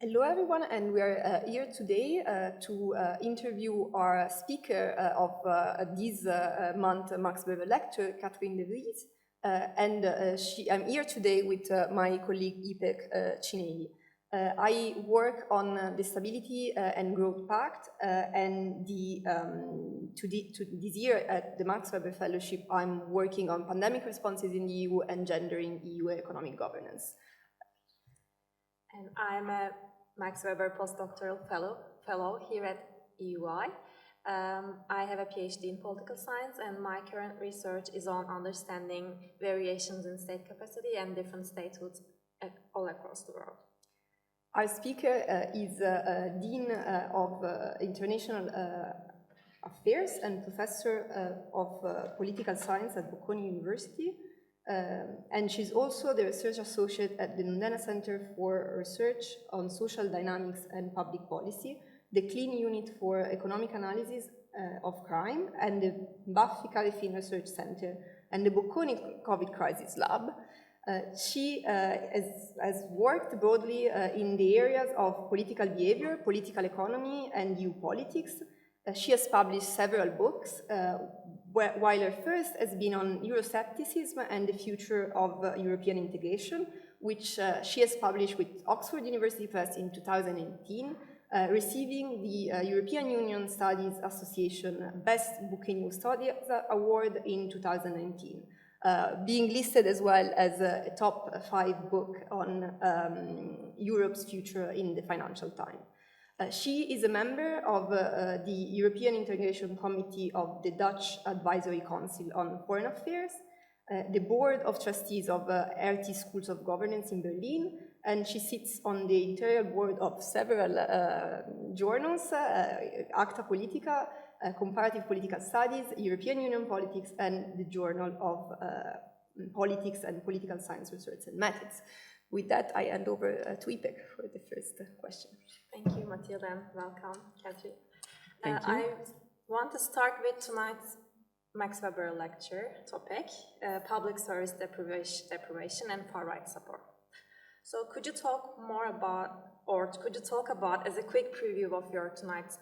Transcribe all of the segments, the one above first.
Hello everyone, and we are here today to interview our speaker of this month Max Weber Lecture, Catherine De Vries. I'm here today with my colleague Ipek Çineli. I work on the Stability and Growth Pact, and this year at the Max Weber Fellowship, I'm working on pandemic responses in the EU and gender in EU economic governance. And I'm a Max Weber postdoctoral fellow here at EUI. I have a PhD in political science, and my current research is on understanding variations in state capacity and different statehoods all across the world. Our speaker is Dean of International Affairs and Professor of Political Science at Bocconi University. And she's also the research associate at the Nundena Center for Research on Social Dynamics and Public Policy, the CLEAN Unit for Economic Analysis of Crime, and the Buffy Califin Research Center, and the Bocconi COVID Crisis Lab. She has worked broadly in the areas of political behavior, political economy, and EU politics. She has published several books, while her first has been on Euroscepticism and the future of European integration, which she has published with Oxford University Press in 2018, receiving the European Union Studies Association Best Book in New Studies Award in 2019, being listed as well as a top 5 book on Europe's future in the Financial Times. She is a member of the European Integration Committee of the Dutch Advisory Council on Foreign Affairs, the Board of Trustees of RT Schools of Governance in Berlin, and she sits on the editorial board of several journals, Acta Politica, Comparative Political Studies, European Union Politics, and the Journal of Politics and Political Science Research and Methods. With that, I hand over to Ipek for the first question. Thank you, Matilde, and welcome, Catherine. Thank you. I want to start with tonight's Max Weber lecture topic, public service deprivation and far-right support. So could you talk more about, or could you talk about, as a quick preview of your tonight's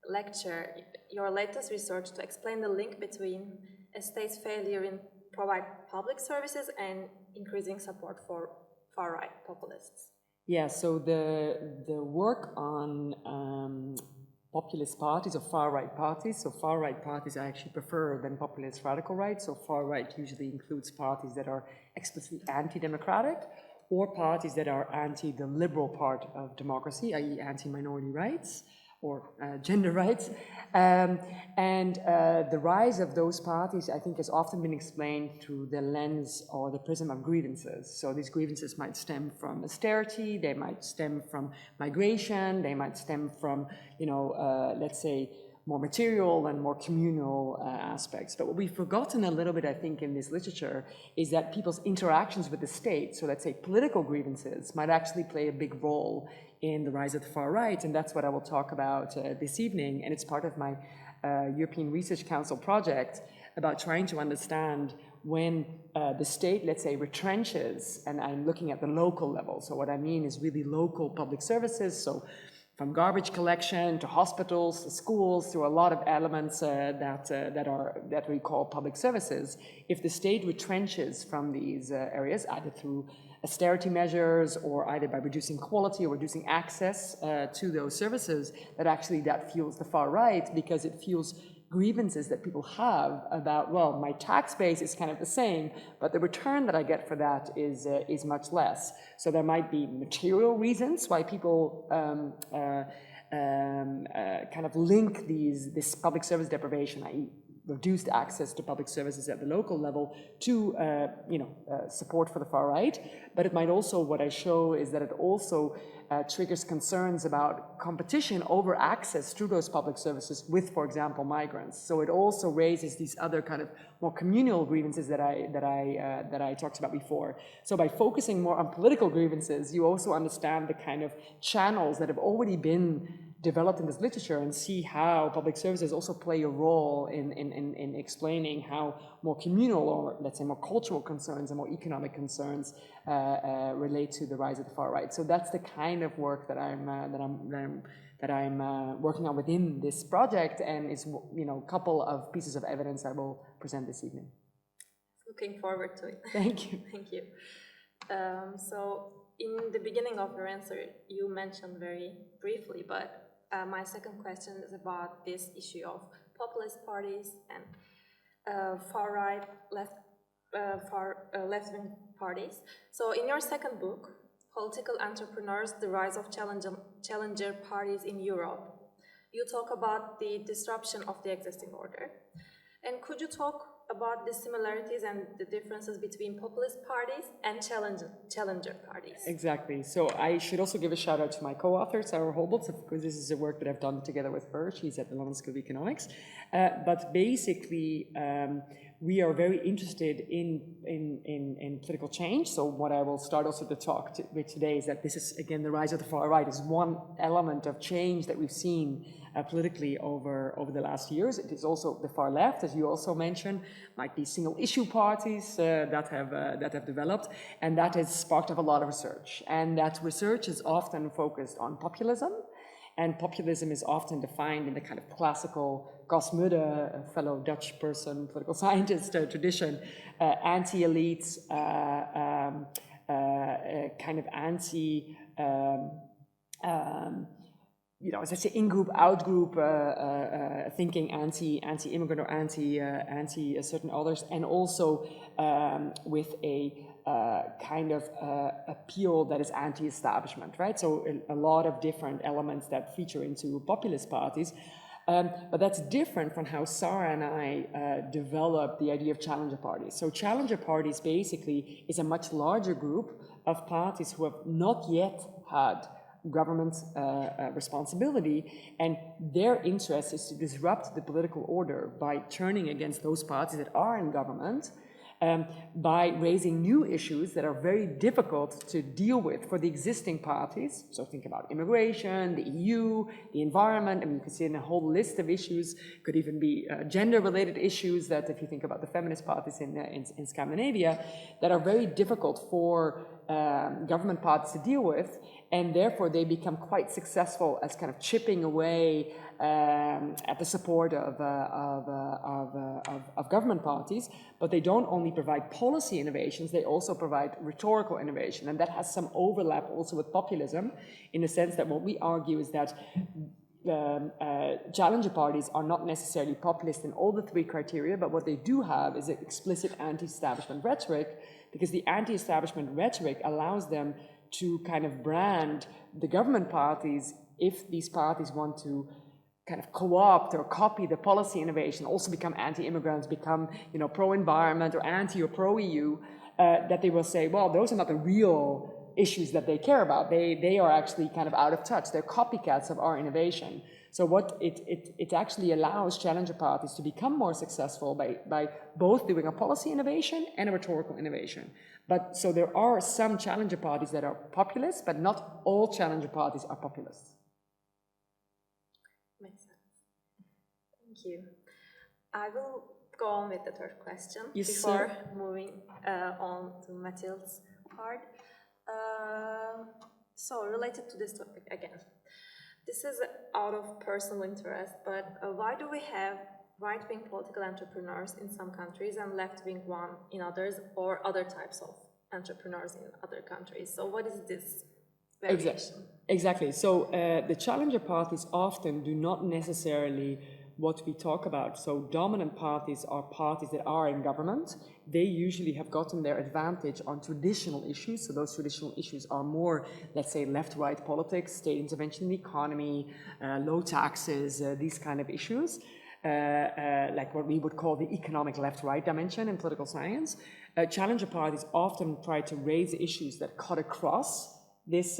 lecture, your latest research to explain the link between a state's failure in provide public services and increasing support for far-right populists? Yeah, so the work on populist parties or far-right parties, so far-right parties I actually prefer than populist radical right, so far-right usually includes parties that are explicitly anti-democratic or parties that are anti the liberal part of democracy, i.e. anti-minority rights or gender rights. The rise of those parties, I think, has often been explained through the lens or the prism of grievances. So these grievances might stem from austerity, they might stem from migration, they might stem from, let's say, more material and more communal aspects. But what we've forgotten a little bit, I think, in this literature is that people's interactions with the state, so let's say political grievances, might actually play a big role in the rise of the far right, and that's what I will talk about this evening, and it's part of my European Research Council project about trying to understand when the state, let's say, retrenches, and I'm looking at the local level, so what I mean is really local public services, so from garbage collection to hospitals to schools, to a lot of elements that we call public services. If the state retrenches from these areas, either through austerity measures or either by reducing quality or reducing access to those services, that fuels the far right, because it fuels grievances that people have about, well, my tax base is kind of the same, but the return that I get for that is much less. So there might be material reasons why people kind of link this public service deprivation, i.e. reduced access to public services at the local level, to support for the far right. But it might also, what I show is that it also triggers concerns about competition over access to those public services with, for example, migrants. So it also raises these other kind of more communal grievances that I talked about before. So by focusing more on political grievances, you also understand the kind of channels that have already been developed in this literature and see how public services also play a role in explaining how more communal or let's say more cultural concerns and more economic concerns relate to the rise of the far right. So that's the kind of work that I'm working on within this project, and it's a couple of pieces of evidence I will present this evening. Looking forward to it. Thank you. Thank you. So in the beginning of your answer, you mentioned very briefly, but my second question is about this issue of populist parties and far-right, left-wing parties. So in your second book, Political Entrepreneurs, the Rise of Challenger Parties in Europe, you talk about the disruption of the existing order. And could you talk about the similarities and the differences between populist parties and challenger parties? Exactly. So I should also give a shout out to my co-author, Sarah Holboldt, because this is a work that I've done together with her. She's at the London School of Economics. But basically, we are very interested in political change. So what I will start also to talk with today is that this is, again, the rise of the far right is one element of change that we've seen politically over the last years. It is also the far left, as you also mentioned, might be single issue parties that have developed, and that has sparked up a lot of research. And that research is often focused on populism, and populism is often defined in the kind of classical Gosmude, a fellow Dutch person, political scientist tradition, anti-elites, kind of anti, as I say, in-group, out-group thinking, anti-immigrant or anti certain others, and also with a kind of appeal that is anti-establishment, right? So a lot of different elements that feature into populist parties. But that's different from how Sarah and I developed the idea of challenger parties. So challenger parties basically is a much larger group of parties who have not yet had government responsibility, and their interest is to disrupt the political order by turning against those parties that are in government, by raising new issues that are very difficult to deal with for the existing parties. So think about immigration, the EU, the environment. I mean, you can see in a whole list of issues. Could even be gender-related issues that, if you think about the feminist parties in Scandinavia, that are very difficult for government parties to deal with, and therefore they become quite successful as kind of chipping away at the support of government parties. But they don't only provide policy innovations, they also provide rhetorical innovation, and that has some overlap also with populism, in the sense that what we argue is that challenger parties are not necessarily populist in all the three criteria, but what they do have is an explicit anti-establishment rhetoric, because the anti-establishment rhetoric allows them to kind of brand the government parties, if these parties want to kind of co-opt or copy the policy innovation, also become anti-immigrants, become pro-environment or anti or pro-EU, that they will say, well, those are not the real issues that they care about. They are actually kind of out of touch. They're copycats of our innovation. So what it actually allows challenger parties to become more successful by both doing a policy innovation and a rhetorical innovation. But so there are some challenger parties that are populist, but not all challenger parties are populist. Makes sense. Thank you. I will go on with the third question before moving on to Matilde's part. So related to this topic again. This is out of personal interest, but why do we have right-wing political entrepreneurs in some countries and left-wing one in others, or other types of entrepreneurs in other countries? So what is this variation? Exactly. So the challenger parties often do not necessarily what we talk about. So dominant parties are parties that are in government. They usually have gotten their advantage on traditional issues. So those traditional issues are more, let's say, left-right politics, state intervention in the economy, low taxes, these kind of issues, like what we would call the economic left-right dimension in political science. Challenger parties often try to raise issues that cut across this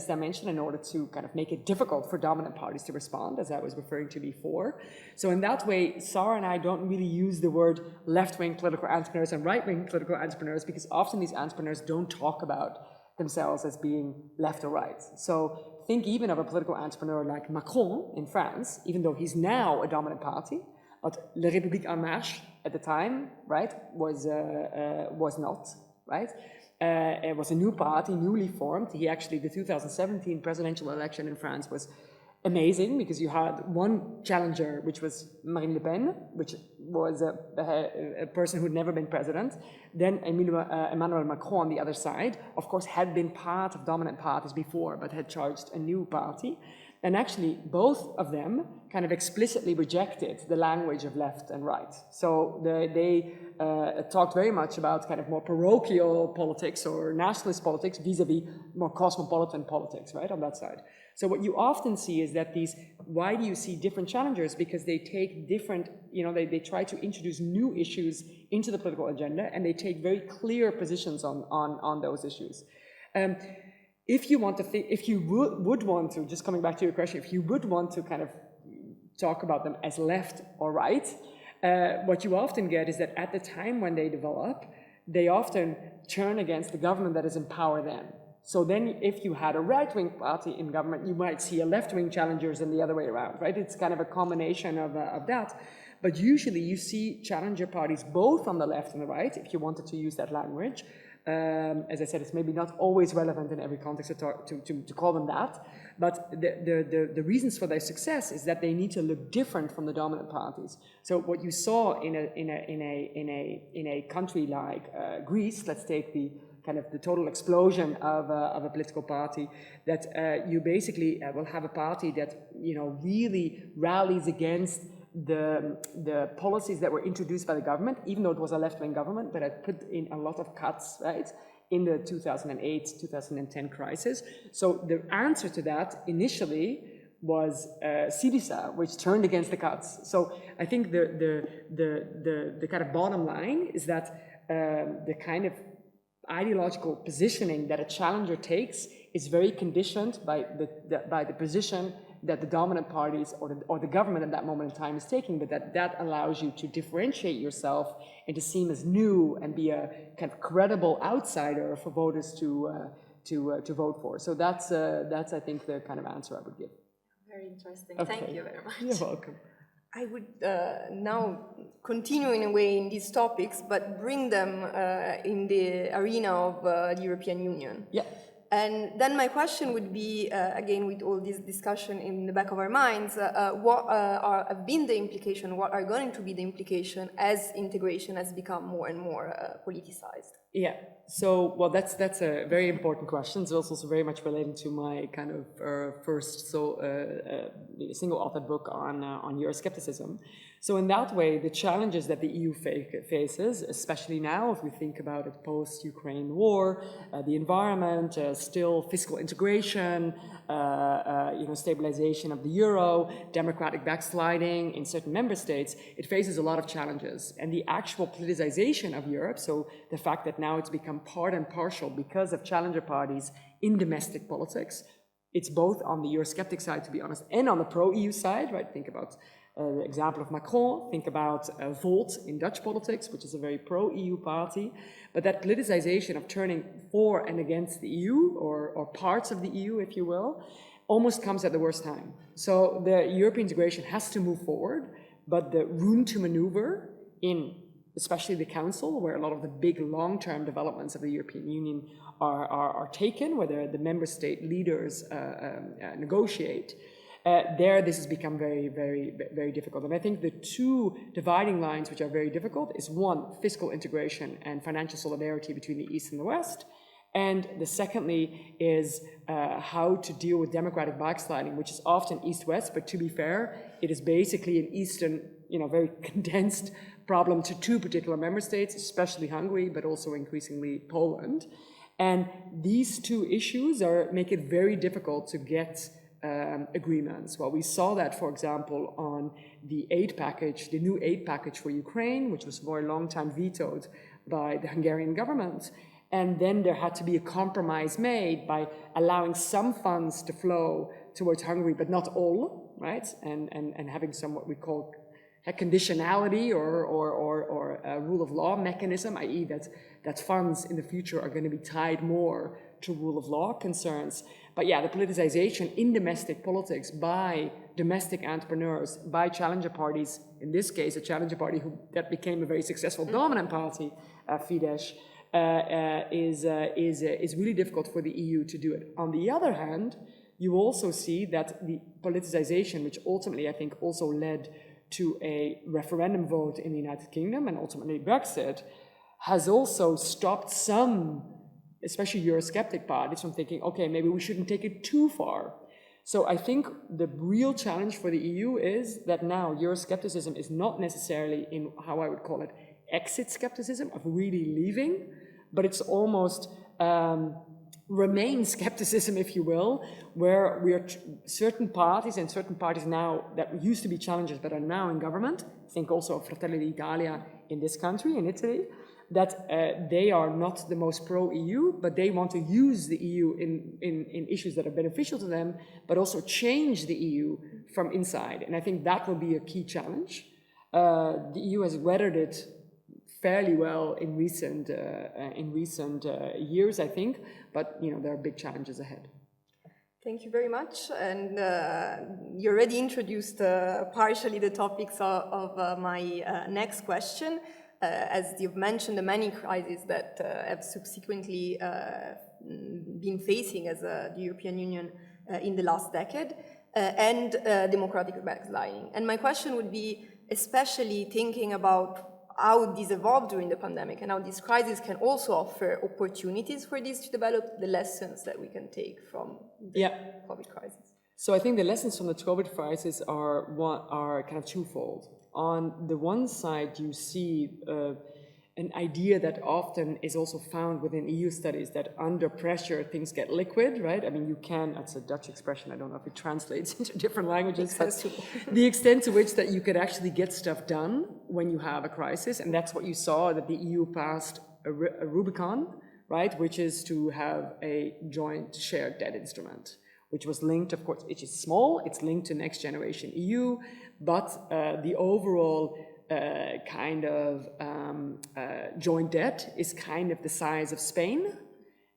dimension in order to kind of make it difficult for dominant parties to respond, as I was referring to before. So in that way, Sarah and I don't really use the word left-wing political entrepreneurs and right-wing political entrepreneurs, because often these entrepreneurs don't talk about themselves as being left or right. So think even of a political entrepreneur like Macron in France, even though he's now a dominant party, but La République En Marche at the time, right, was not, right? It was a new party, newly formed. He actually, the 2017 presidential election in France was amazing because you had one challenger, which was Marine Le Pen, which was a person who'd never been president. Then Emmanuel Macron on the other side, of course, had been part of dominant parties before, but had charged a new party. And actually, both of them kind of explicitly rejected the language of left and right. So they talked very much about kind of more parochial politics or nationalist politics vis-a-vis more cosmopolitan politics, right, on that side. So what you often see is that why do you see different challengers? Because they take different, they try to introduce new issues into the political agenda, and they take very clear positions on those issues. If you would want to, just coming back to your question, if you would want to kind of talk about them as left or right, what you often get is that at the time when they develop, they often turn against the government that is in power then. So then if you had a right-wing party in government, you might see a left-wing challengers and the other way around, right? It's kind of a combination of that. But usually you see challenger parties both on the left and the right, if you wanted to use that language. As I said, it's maybe not always relevant in every context to call them that, but the reasons for their success is that they need to look different from the dominant parties. So what you saw in a country like Greece, let's take the total explosion of a political party, that you basically will have a party that really rallies against the policies that were introduced by the government, even though it was a left-wing government, but it put in a lot of cuts, right, in the 2008-2010 crisis. So the answer to that initially was Syriza, which turned against the cuts. So I think the kind of bottom line is that the kind of ideological positioning that a challenger takes is very conditioned by the position that the dominant parties or the government at that moment in time is taking, but that allows you to differentiate yourself and to seem as new and be a kind of credible outsider for voters to vote for. So that's I think the kind of answer I would give. Very interesting. Okay. Thank you very much. You're welcome. I would now continue in a way in these topics, but bring them in the arena of the European Union. Yeah. And then my question would be, again, with all this discussion in the back of our minds, what have been the implication, what are going to be the implication as integration has become more and more politicized? Yeah, so, well, that's a very important question. It's also very much related to my kind of first single-authored book on Euroscepticism. So in that way, the challenges that the EU faces, especially now, if we think about it post-Ukraine war, the environment, still fiscal integration, stabilization of the euro, democratic backsliding in certain member states, it faces a lot of challenges. And the actual politicization of Europe, so the fact that now it's become part and partial because of challenger parties in domestic politics, it's both on the Eurosceptic side, to be honest, and on the pro-EU side, right? Think about the example of Macron, think about Volt in Dutch politics, which is a very pro-EU party. But that politicization of turning for and against the EU, or parts of the EU, if you will, almost comes at the worst time. So the European integration has to move forward, but the room to maneuver in especially the Council, where a lot of the big long-term developments of the European Union are taken, where the member state leaders negotiate, this has become very, very, very difficult. And I think the two dividing lines which are very difficult is one, fiscal integration and financial solidarity between the East and the West. And the secondly is how to deal with democratic backsliding, which is often East-West, but to be fair, it is basically an Eastern, very condensed problem to two particular member states, especially Hungary, but also increasingly Poland. And these two issues make it very difficult to get agreements. Well, we saw that, for example, on the aid package, the new aid package for Ukraine, which was for a long time vetoed by the Hungarian government. And then there had to be a compromise made by allowing some funds to flow towards Hungary, but not all, right? And having some what we call a conditionality or a rule of law mechanism, i.e. that funds in the future are going to be tied more to rule of law concerns. But yeah, the politicization in domestic politics by domestic entrepreneurs, by challenger parties, in this case, a challenger party that became a very successful dominant party, Fidesz, is really difficult for the EU to do it. On the other hand, you also see that the politicization, which ultimately I think also led to a referendum vote in the United Kingdom and ultimately Brexit, has also stopped some, especially Eurosceptic parties, from thinking, okay, maybe we shouldn't take it too far. So I think the real challenge for the EU is that now Euroscepticism is not necessarily in how I would call it exit skepticism of really leaving, but it's almost remain skepticism, if you will, where we are certain parties now that used to be challengers but are now in government, think also of Fratelli d'Italia in this country, in Italy, that they are not the most pro-EU, but they want to use the EU in issues that are beneficial to them, but also change the EU from inside. And I think that will be a key challenge. The EU has weathered it fairly well in recent years, I think, but there are big challenges ahead. Thank you very much. And you already introduced partially the topics of my next question. As you've mentioned, the many crises that have subsequently been facing as the European Union in the last decade, and democratic backsliding. And my question would be, especially thinking about how this evolved during the pandemic and how this crisis can also offer opportunities for this to develop, the lessons that we can take from the COVID crisis. So I think the lessons from the COVID crisis are kind of twofold. On the one side, you see an idea that often is also found within EU studies, that under pressure things get liquid, right? I mean, you can, that's a Dutch expression, I don't know if it translates into different languages, but the extent to which that you could actually get stuff done when you have a crisis, and that's what you saw, that the EU passed a Rubicon, right, which is to have a joint shared debt instrument, which was linked, of course, it is small, it's linked to Next Generation EU, but the overall kind of joint debt is kind of the size of Spain.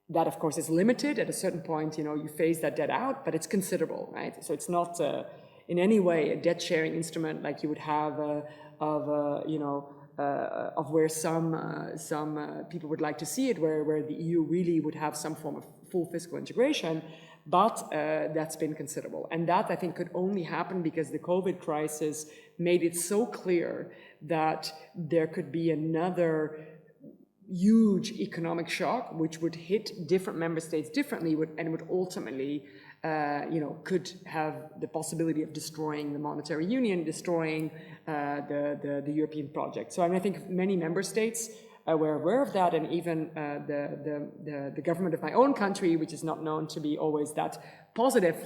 That, of course, is limited. At a certain point, you phase that debt out, but it's considerable, right? So it's not in any way a debt-sharing instrument like you would have of where some people would like to see it, where the EU really would have some form of full fiscal integration. But that's been considerable. And that, I think, could only happen because the COVID crisis made it so clear that there could be another huge economic shock which would hit different member states differently and would ultimately, could have the possibility of destroying the monetary union, destroying the European project. So I think many member states were aware of that, and even the government of my own country, which is not known to be always that positive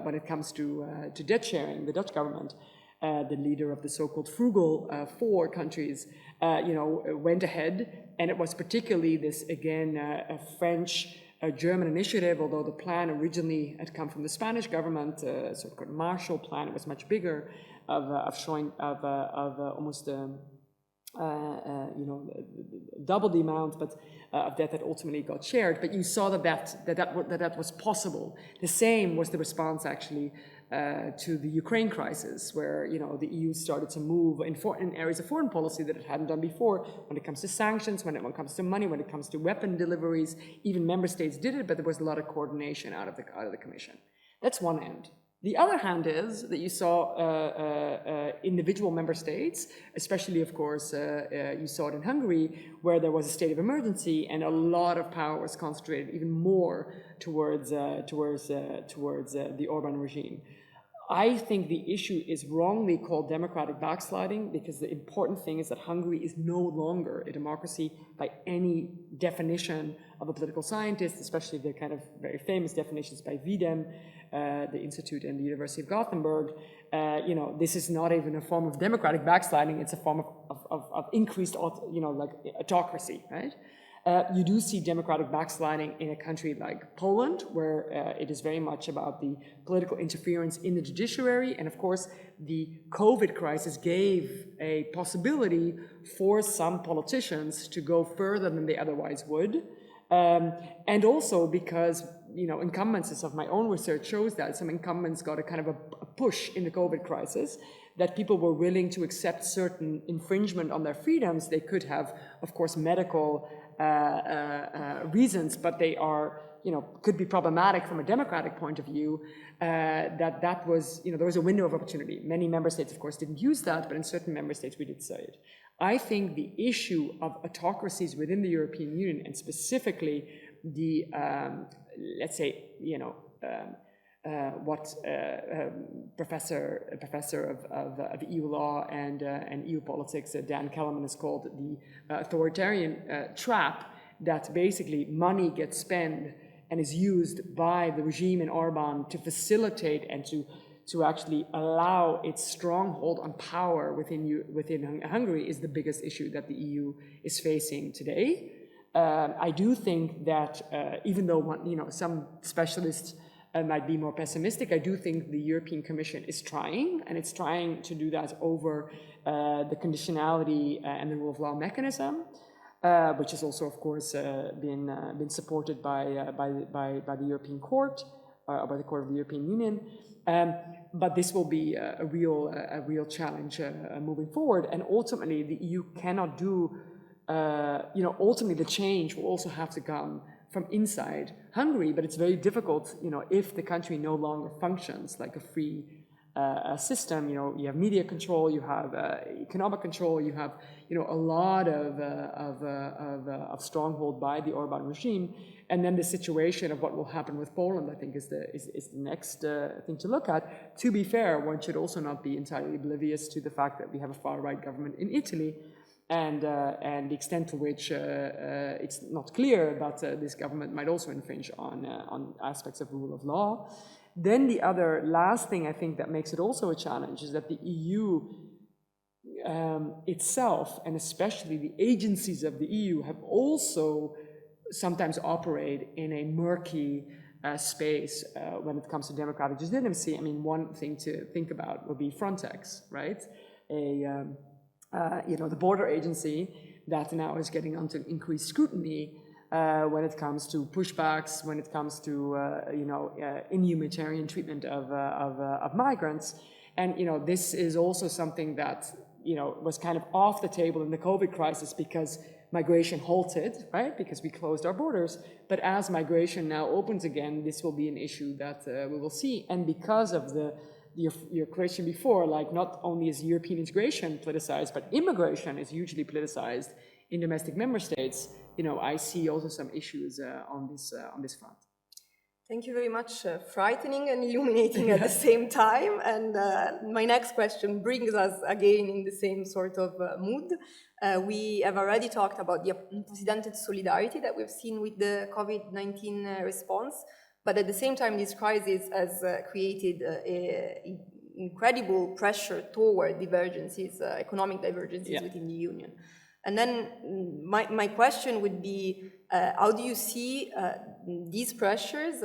when it comes to debt sharing, the Dutch government, the leader of the so-called frugal four countries, went ahead, and it was particularly this, again, a French-German initiative, although the plan originally had come from the Spanish government, sort of Marshall Plan. It was much bigger, of showing almost double the amount, but of debt that ultimately got shared. But you saw that was possible. The same was the response actually to the Ukraine crisis, where the EU started to move in areas of foreign policy that it hadn't done before. When it comes to sanctions, when it comes to money, when it comes to weapon deliveries, even member states did it, but there was a lot of coordination out of the Commission. That's one end. The other hand is that you saw individual member states, especially, of course, you saw it in Hungary, where there was a state of emergency and a lot of power was concentrated even more towards the Orban regime. I think the issue is wrongly called democratic backsliding, because the important thing is that Hungary is no longer a democracy by any definition of a political scientist, especially the kind of very famous definitions by Wiedem, the Institute and the University of Gothenburg. This is not even a form of democratic backsliding, it's a form of increased, like autocracy, right? You do see democratic backsliding in a country like Poland, where it is very much about the political interference in the judiciary. And of course, the COVID crisis gave a possibility for some politicians to go further than they otherwise would. And also because, incumbencies of my own research shows that some incumbents got a kind of a push in the COVID crisis, that people were willing to accept certain infringement on their freedoms. They could have, of course, medical reasons, but they are, could be problematic from a democratic point of view, that was, there was a window of opportunity. Many member states, of course, didn't use that, but in certain member states we did say it. I think the issue of autocracies within the European Union, and specifically the, let's say, what professor of EU law and EU politics, Dan Kellerman, has called the authoritarian trap, that basically money gets spent and is used by the regime in Orban to facilitate and to actually allow its stronghold on power within Hungary, is the biggest issue that the EU is facing today. I do think that even though some specialists might be more pessimistic, I do think the European Commission is trying, and it's trying to do that over the conditionality and the rule of law mechanism, which has also, of course, been supported by the European Court, or by the Court of the European Union. But this will be a real challenge moving forward, and ultimately the EU cannot do. Ultimately the change will also have to come from inside Hungary, but it's very difficult, if the country no longer functions like a free system. You have media control, you have economic control, you have, a lot of stronghold by the Orban regime, and then the situation of what will happen with Poland, I think, is the next thing to look at. To be fair, one should also not be entirely oblivious to the fact that we have a far-right government in Italy, and the extent to which it's not clear, but this government might also infringe on aspects of rule of law. Then the other last thing I think that makes it also a challenge is that the EU itself, and especially the agencies of the EU, have also sometimes operate in a murky space when it comes to democratic legitimacy. I mean, one thing to think about would be Frontex, right? The border agency that now is getting under increased scrutiny when it comes to pushbacks, when it comes to inhumanitarian treatment of migrants, and this is also something that was kind of off the table in the COVID crisis because migration halted, right? Because we closed our borders. But as migration now opens again, this will be an issue that we will see, and because of your question before, like, not only is European integration politicized, but immigration is hugely politicized in domestic member states. I see also some issues on this front. Thank you very much. Frightening and illuminating at the same time. And my next question brings us again in the same sort of mood. We have already talked about the unprecedented solidarity that we've seen with the COVID-19 response. But at the same time, this crisis has created incredible pressure toward divergences, economic divergences within the Union. And then my question would be, how do you see these pressures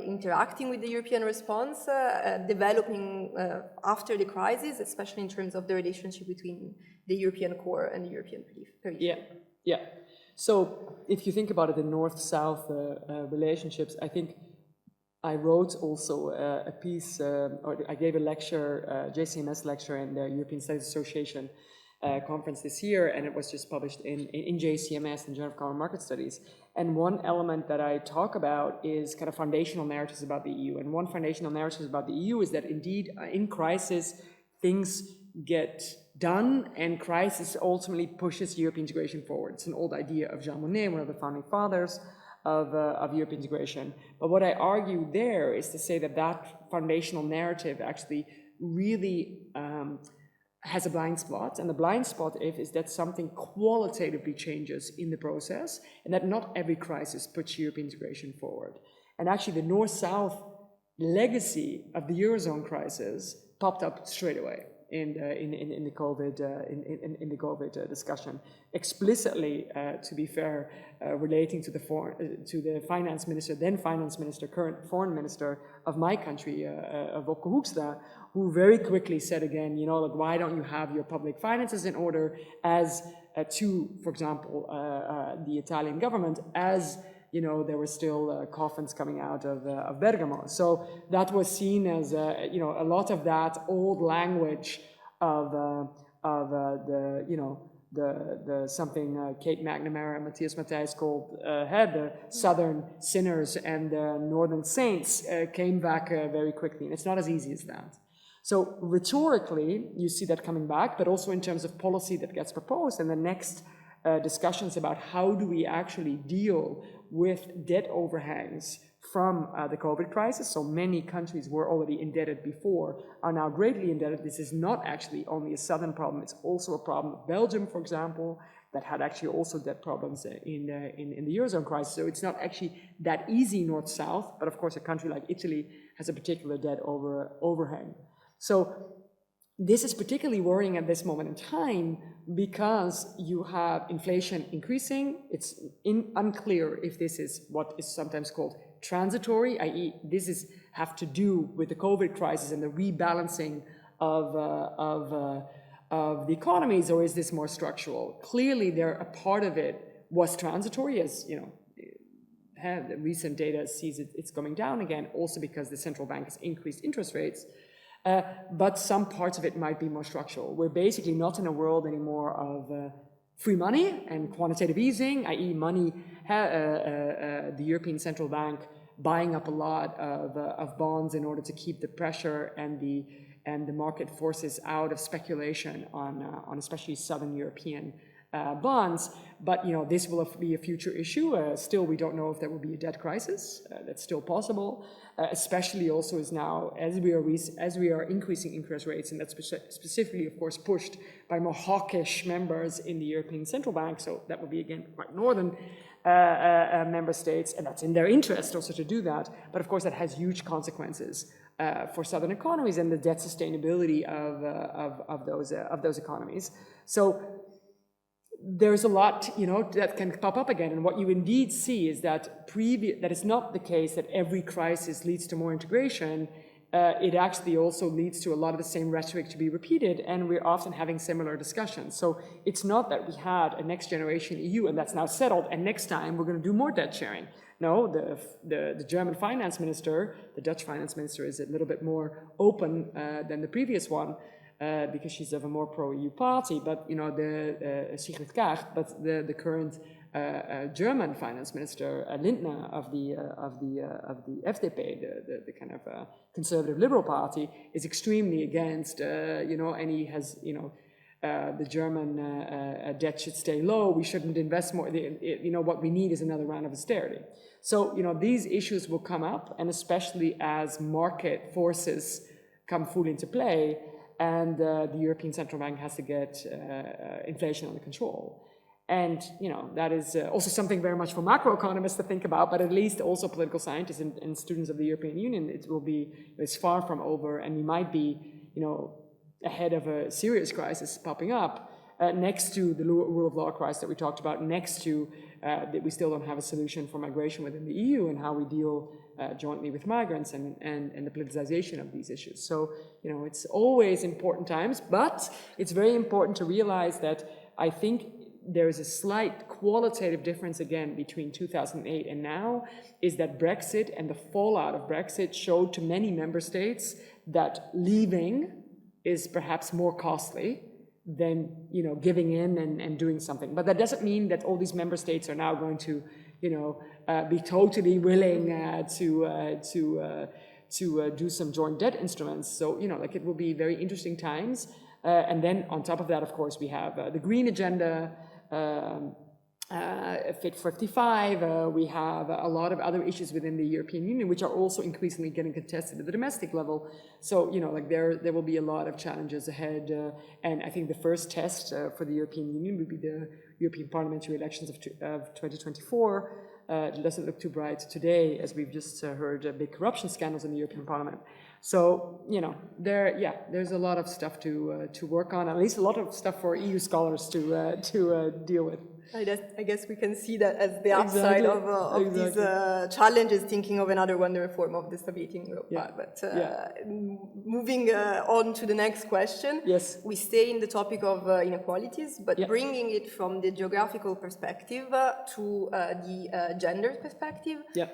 interacting with the European response, developing after the crisis, especially in terms of the relationship between the European core and the European periphery? Yeah. So if you think about it, the North-South relationships, I think I wrote also a piece, or I gave a lecture, JCMS lecture in the European Studies Association conference this year, and it was just published in JCMS, in Journal of Common Market Studies. And one element that I talk about is kind of foundational narratives about the EU. And one foundational narrative about the EU is that indeed in crisis, things get done, and crisis ultimately pushes European integration forward. It's an old idea of Jean Monnet, one of the founding fathers of European integration. But what I argue there is to say that foundational narrative actually really has a blind spot, and the blind spot is that something qualitatively changes in the process, and that not every crisis puts European integration forward. And actually the North-South legacy of the Eurozone crisis popped up straight away in the COVID discussion, explicitly, to be fair, relating to the finance minister, then finance minister, current foreign minister of my country, Wopke Hoekstra, who very quickly said again, you know, like, why don't you have your public finances in order, as to, for example, the Italian government, as you know, there were still coffins coming out of Bergamo. So that was seen as, you know, a lot of that old language of the, you know, the something Kate McNamara and Matthias Matthijs called the Southern sinners and the Northern saints came back very quickly. And it's not as easy as that. So rhetorically, you see that coming back, but also in terms of policy that gets proposed, and the next discussions about how do we actually deal with debt overhangs from the COVID crisis. So many countries were already indebted before, are now greatly indebted. This is not actually only a southern problem, it's also a problem of Belgium, for example, that had actually also debt problems in the Eurozone crisis. So it's not actually that easy north-south, but of course a country like Italy has a particular debt overhang. So this is particularly worrying at this moment in time because you have inflation increasing. It's unclear if this is what is sometimes called transitory, i.e. this is have to do with the COVID crisis and the rebalancing of the economies, or is this more structural? Clearly, a part of it was transitory, as you know, the recent data sees it's coming down again, also because the central bank has increased interest rates. But some parts of it might be more structural. We're basically not in a world anymore of free money and quantitative easing, i.e. money, the European Central Bank buying up a lot of bonds in order to keep the pressure and the market forces out of speculation on especially Southern European bonds. But you know, this will be a future issue. Still, we don't know if there will be a debt crisis. That's still possible, especially also as now, as we are increasing interest rates, and that's specifically, of course, pushed by more hawkish members in the European Central Bank. So that will be, again, quite northern member states, and that's in their interest also to do that. But of course, that has huge consequences for southern economies and the debt sustainability of those economies. So there's a lot, you know, that can pop up again. And what you indeed see is that that is not the case that every crisis leads to more integration. It actually also leads to a lot of the same rhetoric to be repeated, and we're often having similar discussions. So it's not that we had a next generation EU and that's now settled, and next time we're going to do more debt sharing. No, the German finance minister, the Dutch finance minister, is a little bit more open than the previous one. Because she's of a more pro-EU party, but you know, Sigrid Kaag, but the current German finance minister Lindner of the FDP, the kind of conservative liberal party, is extremely against, you know, and he has, you know, the German debt should stay low. We shouldn't invest more. You know, what we need is another round of austerity. So you know, these issues will come up, and especially as market forces come fully into play. And the European Central Bank has to get inflation under control. And, you know, that is also something very much for macroeconomists to think about, but at least also political scientists and students of the European Union. It's far from over, and we might be, you know, ahead of a serious crisis popping up, next to the rule of law crisis that we talked about, next to that we still don't have a solution for migration within the EU and how we deal jointly with migrants and the politicization of these issues. So, you know, it's always important times, but it's very important to realize that I think there is a slight qualitative difference again between 2008 and now, is that Brexit and the fallout of Brexit showed to many member states that leaving is perhaps more costly than, you know, giving in and doing something. But that doesn't mean that all these member states are now going to, you know, be totally willing to do some joint debt instruments. So, you know, like, it will be very interesting times. And then on top of that, of course, we have the green agenda, Fit for 55. We have a lot of other issues within the European Union, which are also increasingly getting contested at the domestic level. So, you know, like, there will be a lot of challenges ahead. And I think the first test for the European Union would be the European parliamentary elections of 2024. It doesn't look too bright today, as we've just heard big corruption scandals in the European Parliament. So, you know, there's a lot of stuff to work on, at least a lot of stuff for EU scholars to deal with. I guess we can see that as the upside of these challenges, thinking of another one, the reform of the Stability and Growth Pact. But moving on to the next question, yes, we stay in the topic of inequalities, but bringing it from the geographical perspective to the gender perspective. Yeah.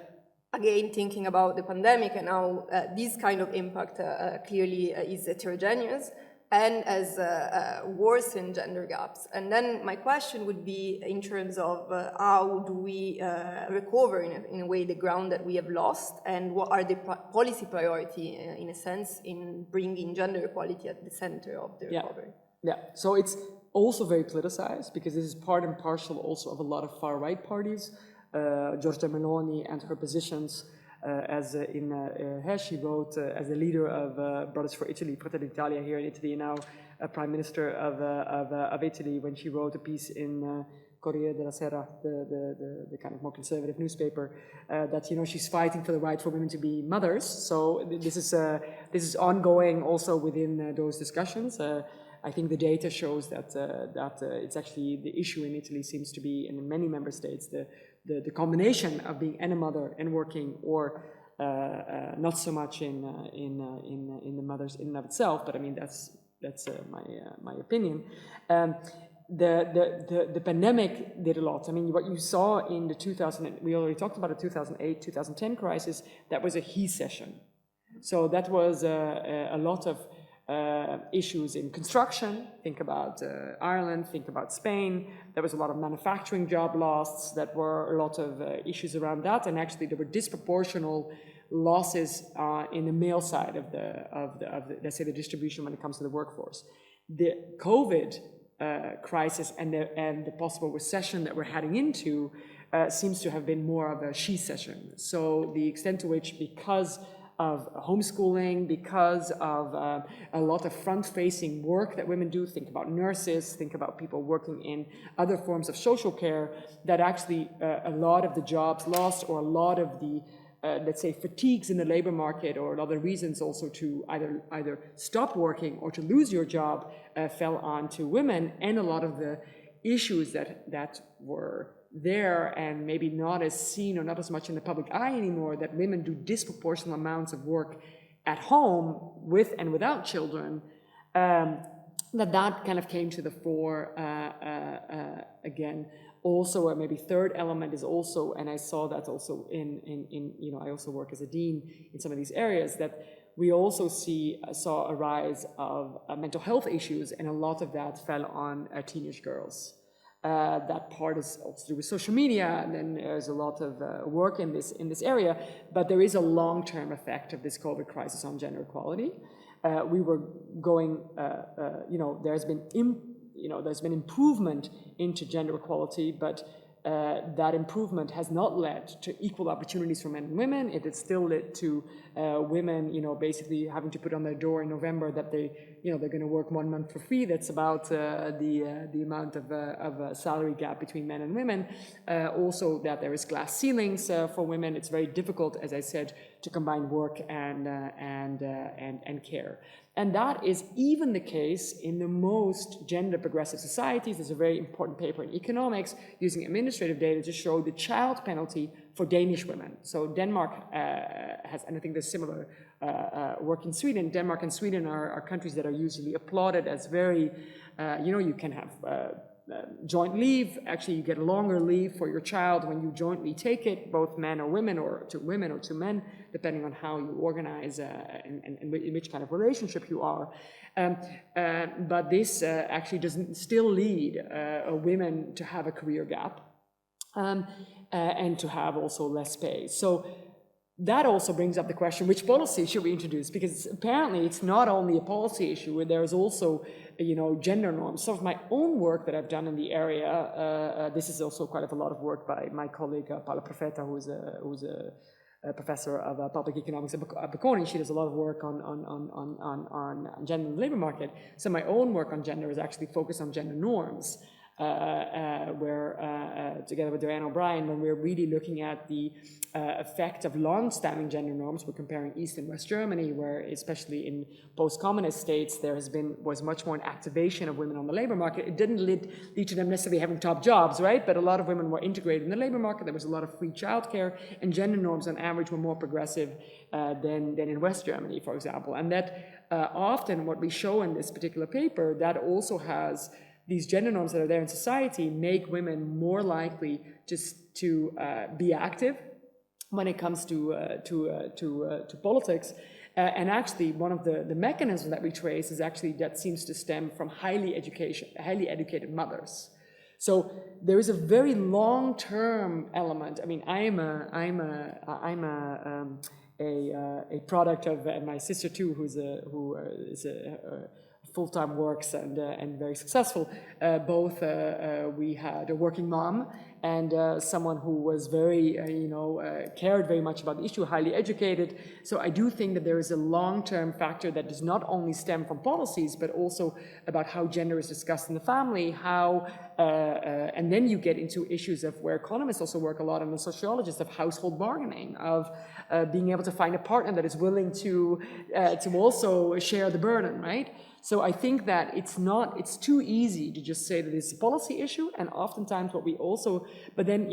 Again, thinking about the pandemic and how this kind of impact clearly is heterogeneous and has worsened gender gaps. And then my question would be in terms of how do we recover in a way the ground that we have lost, and what are the policy priority in a sense in bringing gender equality at the center of the recovery? Yeah, so it's also very politicized because this is part and parcel also of a lot of far-right parties. Giorgia Meloni and her positions she wrote as the leader of Brothers for Italy, Fratelli d'Italia here in Italy, now Prime Minister of Italy, when she wrote a piece in Corriere della Sera, the kind of more conservative newspaper, that, you know, she's fighting for the right for women to be mothers. So this is ongoing also within those discussions. I think the data shows that it's actually the issue in Italy seems to be, and in many member states, the combination of being and a mother and working, or not so much in the mothers in and of itself. But I mean that's my opinion. The pandemic did a lot. I mean, what you saw in the we already talked about the 2008-2010 crisis. That was a he session. So that was a lot of issues in construction. Think about Ireland, think about Spain. There was a lot of manufacturing job loss. That were a lot of issues around that, and actually there were disproportional losses in the male side of the let's say the distribution when it comes to the workforce. The COVID crisis and the possible recession that we're heading into seems to have been more of a she session. So the extent to which, because of homeschooling, because of a lot of front-facing work that women do, think about nurses, think about people working in other forms of social care, that actually a lot of the jobs lost, or a lot of the, let's say, fatigues in the labor market, or other reasons also to either stop working or to lose your job, fell onto women, and a lot of the issues that were there and maybe not as seen or not as much in the public eye anymore, that women do disproportionate amounts of work at home with and without children, that kind of came to the fore again. Also, maybe third element is also, and I saw that also in you know, I also work as a dean in some of these areas, that we also saw a rise of mental health issues, and a lot of that fell on teenage girls. That part is also to do with social media, and then there's a lot of work in this area, but there is a long-term effect of this COVID crisis on gender equality. We were going, you know, there's been improvement into gender equality, but that improvement has not led to equal opportunities for men and women. It has still led to women, you know, basically having to put on their door in November that they, you know, they're going to work 1 month for free. That's about the amount of salary gap between men and women. Also, that there is glass ceilings for women. It's very difficult, as I said, to combine work and care. And that is even the case in the most gender progressive societies. There's a very important paper in economics using administrative data to show the child penalty for Danish women. So Denmark has, and I think there's similar work in Sweden. Denmark and Sweden are countries that are usually applauded as very, you know, you can have joint leave. Actually, you get a longer leave for your child when you jointly take it, both men or women, or to men, depending on how you organize and in which kind of relationship you are. But this actually doesn't still lead women to have a career gap and to have also less pay. So that also brings up the question, which policy should we introduce? Because apparently it's not only a policy issue, there's also, you know, gender norms. Some of my own work that I've done in the area, this is also quite a lot of work by my colleague Paola Profeta, who's a professor of public economics at Bocconi. She does a lot of work on gender in the labor market. So my own work on gender is actually focused on gender norms. where together with Diane O'Brien, when we're really looking at the effect of long-standing gender norms, we're comparing East and West Germany, where especially in post-communist states, there was much more an activation of women on the labor market. It didn't lead to them necessarily having top jobs, right? But a lot of women were integrated in the labor market. There was a lot of free childcare, and gender norms on average were more progressive than in West Germany, for example. And that often what we show in this particular paper, that also has these gender norms that are there in society make women more likely just to be active when it comes to politics. And actually, one of the mechanisms that we trace is actually that seems to stem from highly educated mothers. So there is a very long-term element. I mean, I'm a product of, and my sister too, who is a full-time works and very successful. Both we had a working mom and someone who was very, cared very much about the issue, highly educated. So I do think that there is a long-term factor that does not only stem from policies, but also about how gender is discussed in the family, and then you get into issues of where economists also work a lot, and the sociologists, of household bargaining, of being able to find a partner that is willing to also share the burden, right? So I think that it's too easy to just say that it's a policy issue, and oftentimes what we also, but then,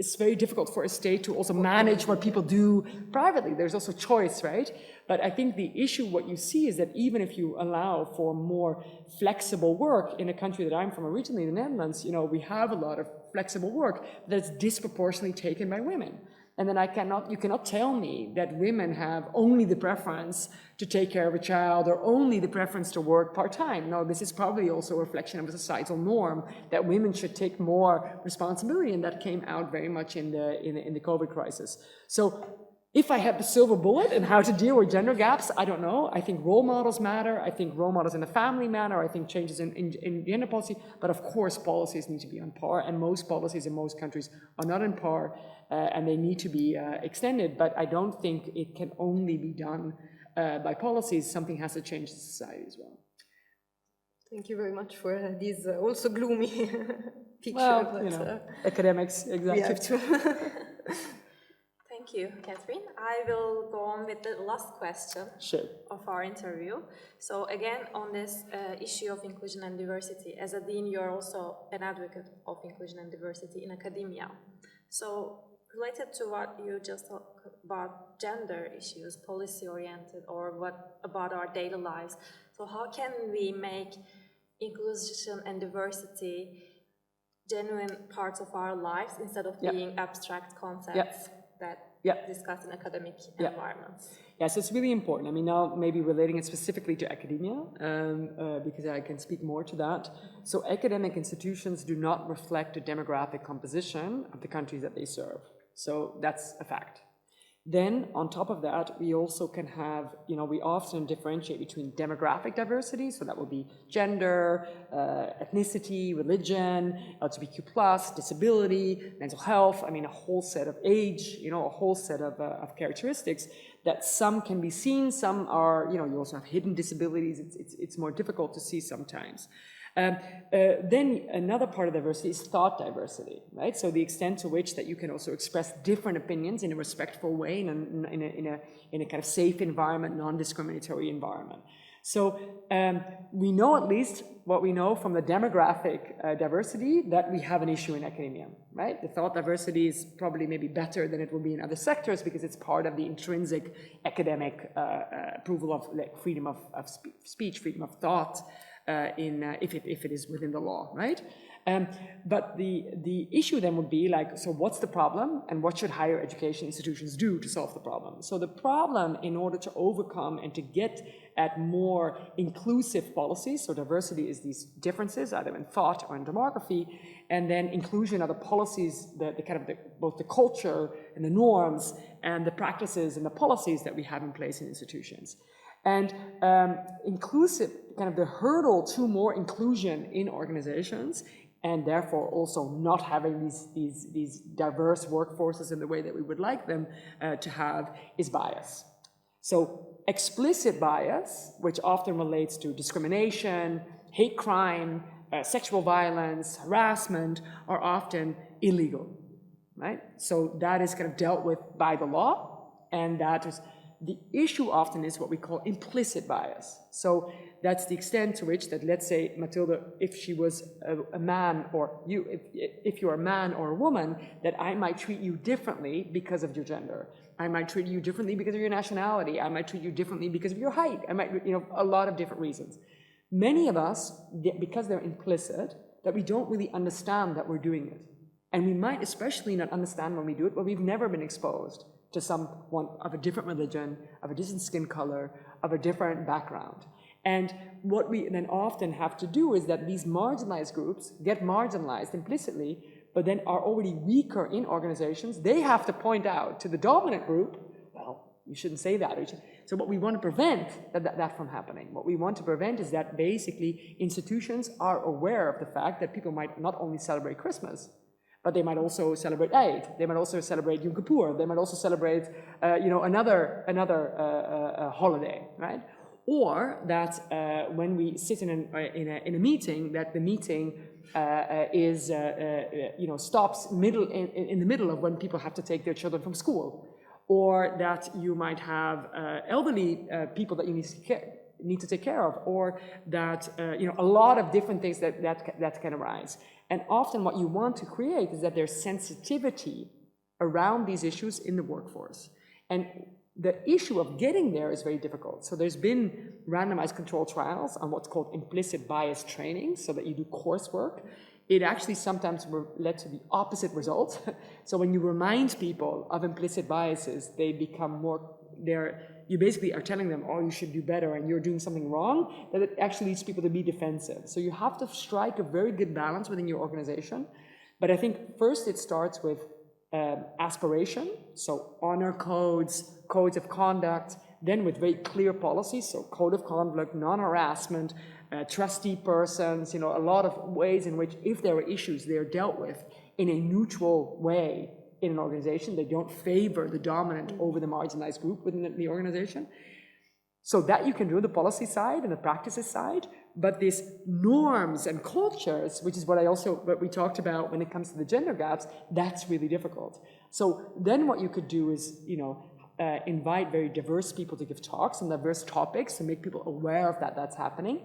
it's very difficult for a state to also manage what people do privately. There's also choice, right? But I think the issue, what you see is that even if you allow for more flexible work in a country that I'm from originally, the Netherlands, we have a lot of flexible work that's disproportionately taken by women. And then you cannot tell me that women have only the preference to take care of a child or only the preference to work part-time. No, this is probably also a reflection of a societal norm that women should take more responsibility, and that came out very much in the COVID crisis. So if I had the silver bullet and how to deal with gender gaps, I don't know. I think role models matter. I think role models in the family matter. I think changes in gender policy. But of course, policies need to be on par, and most policies in most countries are not on par, and they need to be extended. But I don't think it can only be done by policies. Something has to change in society as well. Thank you very much for this also gloomy picture. Well, but, academics, exactly. We have to. Thank you, Catherine. I will go on with the last question of our interview. So again, on this issue of inclusion and diversity, as a dean, you're also an advocate of inclusion and diversity in academia. So related to what you just talked about, gender issues, policy-oriented, or what about our daily lives. So how can we make inclusion and diversity genuine parts of our lives instead of being abstract concepts that discussed in academic environments? Yes, it's really important. I mean, now maybe relating it specifically to academia, because I can speak more to that. So academic institutions do not reflect the demographic composition of the countries that they serve. So that's a fact. Then, on top of that, we also can have, we often differentiate between demographic diversity, so that would be gender, ethnicity, religion, LGBTQ+, disability, mental health, a whole set of age, a whole set of characteristics that some can be seen, some are, you also have hidden disabilities, it's more difficult to see sometimes. Then another part of diversity is thought diversity, right? So the extent to which that you can also express different opinions in a respectful way, in a kind of safe environment, non-discriminatory environment. So we know, at least what we know from the demographic diversity, that we have an issue in academia, right? The thought diversity is probably maybe better than it will be in other sectors because it's part of the intrinsic academic approval of freedom of speech, freedom of thought. If it is within the law, right? But the issue then would be so what's the problem, and what should higher education institutions do to solve the problem? So the problem, in order to overcome and to get at more inclusive policies, so diversity is these differences, either in thought or in demography, and then inclusion are the policies, both the culture and the norms and the practices and the policies that we have in place in institutions. And inclusive, the hurdle to more inclusion in organizations, and therefore also not having these diverse workforces in the way that we would like them to have, is bias. So explicit bias, which often relates to discrimination, hate crime, sexual violence, harassment are often illegal, right? So that is kind of dealt with by the law, and that is the issue often is what we call implicit bias. So that's the extent to which that, let's say, Matilde, if she was a man, or you, if you're a man or a woman, that I might treat you differently because of your gender. I might treat you differently because of your nationality. I might treat you differently because of your height. I might, a lot of different reasons. Many of us, because they're implicit, that we don't really understand that we're doing it. And we might especially not understand when we do it, but we've never been exposed to someone of a different religion, of a different skin color, of a different background. And what we then often have to do is that these marginalized groups get marginalized implicitly, but then are already weaker in organizations. They have to point out to the dominant group, well, you shouldn't say that. So what we want to prevent that from happening. What we want to prevent is that basically institutions are aware of the fact that people might not only celebrate Christmas, but they might also celebrate Eid. They might also celebrate Yom Kippur. They might also celebrate, another holiday, right? Or that when we sit in a meeting, that the meeting stops in the middle of when people have to take their children from school, or that you might have elderly people that you need to take care of, or that a lot of different things that can arise. And often what you want to create is that there's sensitivity around these issues in the workforce. And the issue of getting there is very difficult. So there's been randomized controlled trials on what's called implicit bias training, so that you do coursework. It actually sometimes led to the opposite result. So when you remind people of implicit biases, they become you basically are telling them, oh, you should do better and you're doing something wrong, that it actually leads people to be defensive. So you have to strike a very good balance within your organization. But I think first it starts with aspiration, so honor codes, codes of conduct, then with very clear policies, so code of conduct, non-harassment, trustee persons, a lot of ways in which if there are issues, they're dealt with in a neutral way in an organization. They don't favor the dominant over the marginalized group within the organization. So that you can do the policy side and the practices side, but these norms and cultures, which is what we talked about when it comes to the gender gaps, that's really difficult. So then what you could do is, invite very diverse people to give talks on diverse topics to make people aware of that's happening.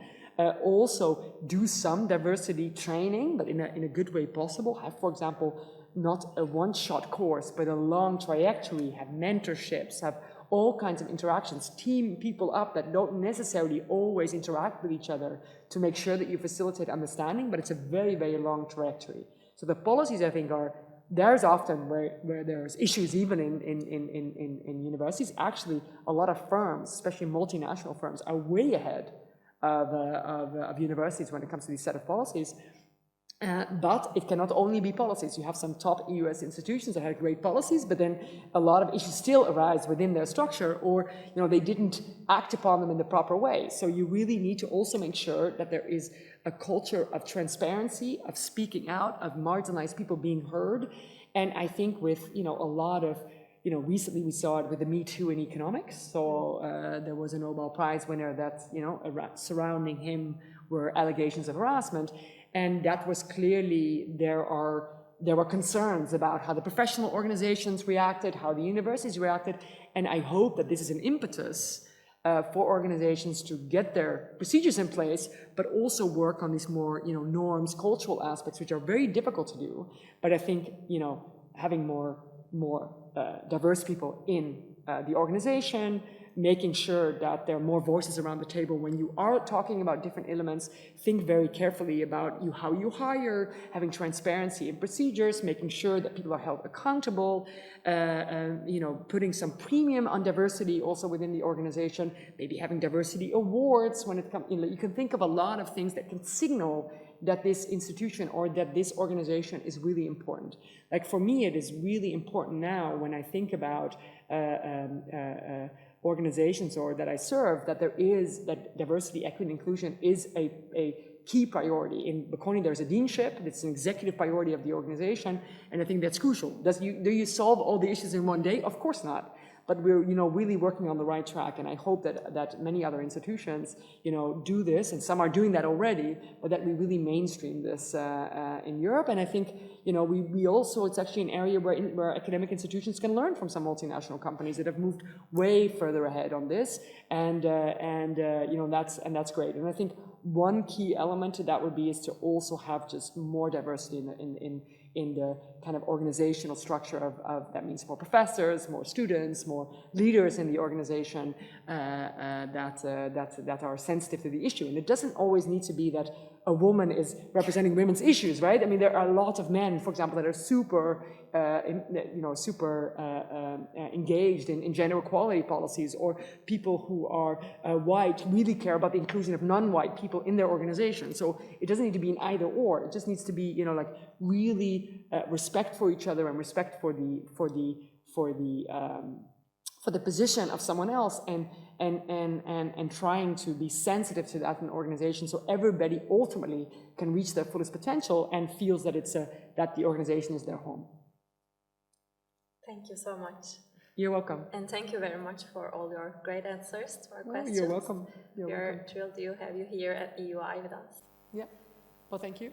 Also do some diversity training, but in a good way possible. Have, for example, not a one-shot course, but a long trajectory, have mentorships, have all kinds of interactions, team people up that don't necessarily always interact with each other to make sure that you facilitate understanding, but it's a very, very long trajectory. So the policies, I think, there's often where there's issues even in universities. Actually, a lot of firms, especially multinational firms, are way ahead of universities when it comes to these set of policies. But it cannot only be policies. You have some top US institutions that have great policies, but then a lot of issues still arise within their structure, or they didn't act upon them in the proper way. So you really need to also make sure that there is a culture of transparency, of speaking out, of marginalized people being heard. And I think with a lot of recently we saw it with the Me Too in economics. So there was a Nobel Prize winner that surrounding him were allegations of harassment. And that was clearly, there were concerns about how the professional organizations reacted, how the universities reacted, and I hope that this is an impetus for organizations to get their procedures in place, but also work on these more, norms, cultural aspects, which are very difficult to do. But I think, having more diverse people in the organization, making sure that there are more voices around the table when you are talking about different elements. Think very carefully about how you hire, having transparency in procedures, making sure that people are held accountable, putting some premium on diversity also within the organization, maybe having diversity awards when it comes, you can think of a lot of things that can signal that this institution or that this organization is really important. Like for me, it is really important now when I think about organizations or that I serve, that diversity, equity, and inclusion is a key priority. In Bocconi, there's a deanship, it's an executive priority of the organization, and I think that's crucial. Do you solve all the issues in one day? Of course not. But we're, really working on the right track, and I hope that many other institutions, do this, and some are doing that already, but that we really mainstream this in Europe. And I think, we also, it's actually an area where academic institutions can learn from some multinational companies that have moved way further ahead on this, and that's great. And I think one key element to that would be is to also have just more diversity in the kind of organizational structure of that means more professors, more students, more leaders in the organization that are sensitive to the issue. And it doesn't always need to be that a woman is representing women's issues, right? I mean, there are a lot of men, for example, that are super engaged in gender equality policies, or people who are white really care about the inclusion of non-white people in their organization. So it doesn't need to be an either or. It just needs to be, really respect for each other and respect for the position of someone else, and trying to be sensitive to that in an organization, so everybody ultimately can reach their fullest potential and feels that that the organization is their home. Thank you so much. You're welcome. And thank you very much for all your great answers to our questions. You're welcome. We're thrilled to have you here at EUI with us. Yeah. Well, thank you.